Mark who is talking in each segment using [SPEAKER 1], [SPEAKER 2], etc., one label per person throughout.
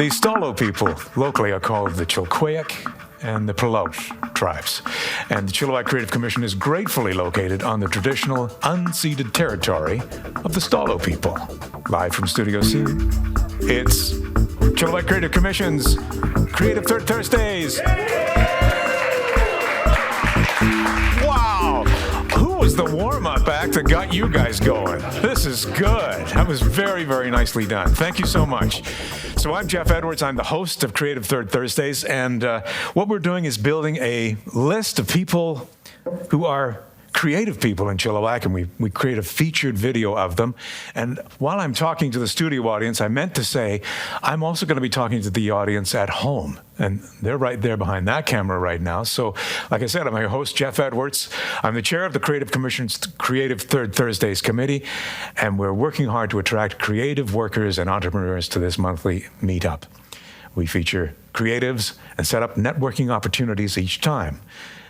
[SPEAKER 1] The Stalo people locally are called the Chilliwack and the Clarke tribes. And the Chilliwack Creative Commission is gratefully located on the traditional unceded territory of the Stalo people. Live from Studio C, it's Chilliwack Creative Commission's Creative Third Thursdays. Wow! Who was the warm-up act that got you guys going? This is good. That was very, very nicely done. Thank you so much. So I'm Geoff Edwards. I'm the host of Creative Third Thursdays, and what we're doing is building a list of people who are creative people in Chilliwack, and we create a featured video of them. And while I'm talking to the studio audience, I meant to say I'm also going to be talking to the audience at home, and they're right there behind that camera right now. So, like I said, I'm your host, Geoff Edwards. I'm the chair of the Creative Commission's Creative Third Thursdays Committee, and we're working hard to attract creative workers and entrepreneurs to this monthly meetup. We feature creatives and set up networking opportunities each time.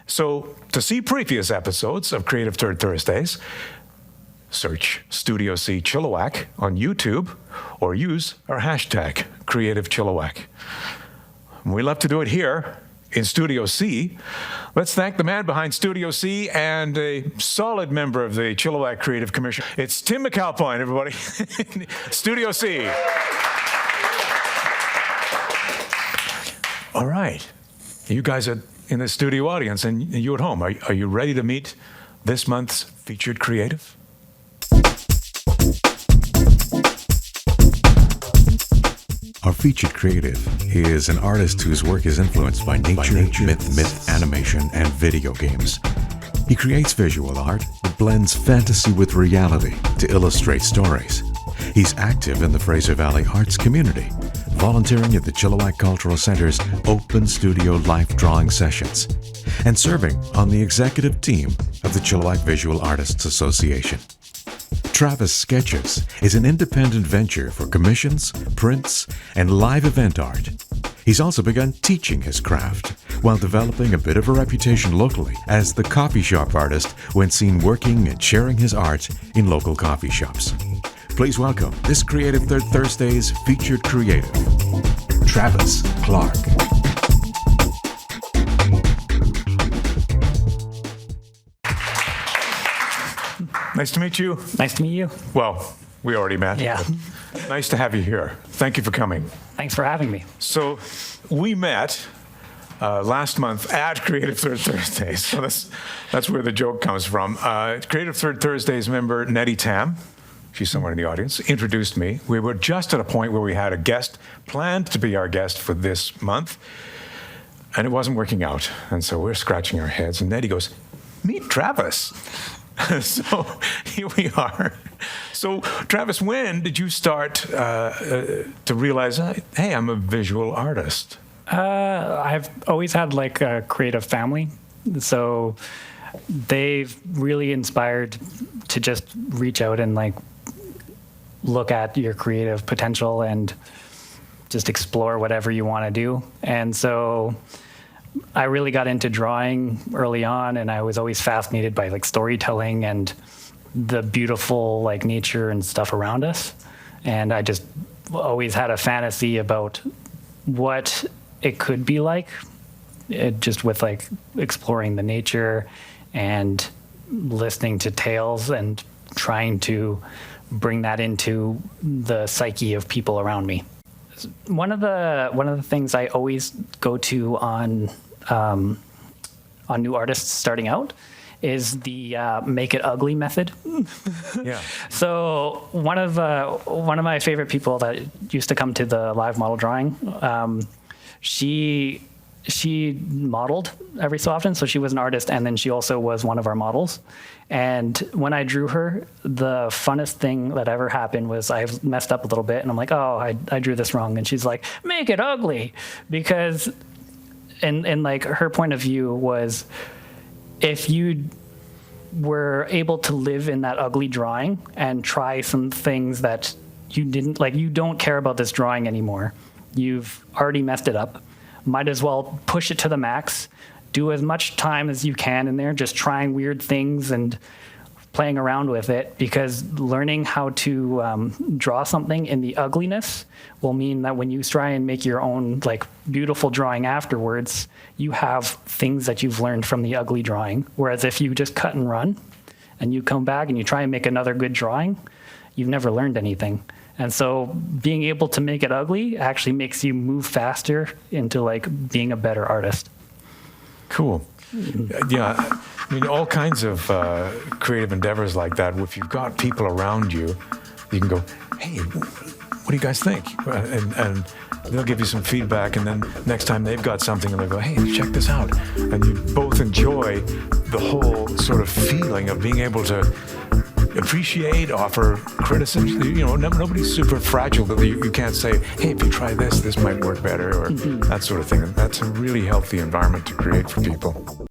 [SPEAKER 1] So, to see previous episodes of Creative Third Thursdays, search Studio C Chilliwack on YouTube or use our hashtag Creative Chilliwack. We love to do it here in Studio C. Let's thank the man behind Studio C and a solid member of the Chilliwack Creative Commission. It's Tim McAlpine, everybody. Studio C. All right. You guys are in the studio audience, and you at home, are you ready to meet this month's featured creative?
[SPEAKER 2] Our featured creative is an artist whose work is influenced by nature, myth, animation, and video games. He creates visual art that blends fantasy with reality to illustrate stories. He's active in the Fraser Valley Arts community, volunteering at the Chilliwack Cultural Centre's Open Studio Life Drawing Sessions, and serving on the executive team of the Chilliwack Visual Artists Association. Travis Sketches is an independent venture for commissions, prints, and live event art. He's also begun teaching his craft while developing a bit of a reputation locally as the coffee shop artist when seen working and sharing his art in local coffee shops. Please welcome this Creative Third Thursday's featured creative, Travis Clarke.
[SPEAKER 1] Nice to meet you.
[SPEAKER 3] Nice to meet you.
[SPEAKER 1] Well, we already met.
[SPEAKER 3] Yeah.
[SPEAKER 1] Nice to have you here. Thank you for coming.
[SPEAKER 3] Thanks for having me.
[SPEAKER 1] So we met last month at Creative Third Thursdays. So that's where the joke comes from. Creative Third Thursdays member Nettie Tam, she's somewhere in the audience, introduced me. We were just at a point where we had a guest planned to be our guest for this month, and it wasn't working out. And so we're scratching our heads, and Nettie goes, "Meet Travis." So here we are. So Travis, when did you start to realize, hey, I'm a visual artist?
[SPEAKER 3] I've always had like a creative family, so they've really inspired to just reach out and like look at your creative potential and just explore whatever you want to do. And so I really got into drawing early on, and I was always fascinated by like storytelling and the beautiful like nature and stuff around us. And I just always had a fantasy about what it could be like, just with like exploring the nature and listening to tales and trying to bring that into the psyche of people around me. One of the things I always go to on new artists starting out is the make it ugly method.
[SPEAKER 1] Yeah.
[SPEAKER 3] So one of my favorite people that used to come to the live model drawing, she modeled every so often, so she was an artist, and then she also was one of our models. And when I drew her, the funnest thing that ever happened was I messed up a little bit, and I'm like, oh, I drew this wrong. And she's like, make it ugly. Because, and like her point of view was, if you were able to live in that ugly drawing and try some things that you didn't, like you don't care about this drawing anymore, you've already messed it up, might as well push it to the max, do as much time as you can in there, just trying weird things and playing around with it, because learning how to draw something in the ugliness will mean that when you try and make your own like beautiful drawing afterwards, you have things that you've learned from the ugly drawing. Whereas if you just cut and run and you come back and you try and make another good drawing, you've never learned anything. And so being able to make it ugly actually makes you move faster into like being a better artist.
[SPEAKER 1] Cool. Yeah, I mean, all kinds of creative endeavors like that. If you've got people around you, you can go, hey, what do you guys think? And they'll give you some feedback, and then next time they've got something, and they'll go, hey, check this out. And you both enjoy the whole sort of feeling of being able to appreciate, offer criticism. You know, nobody's super fragile that you can't say, hey, if you try this, this might work better, or that sort of thing. And that's a really healthy environment to create for people.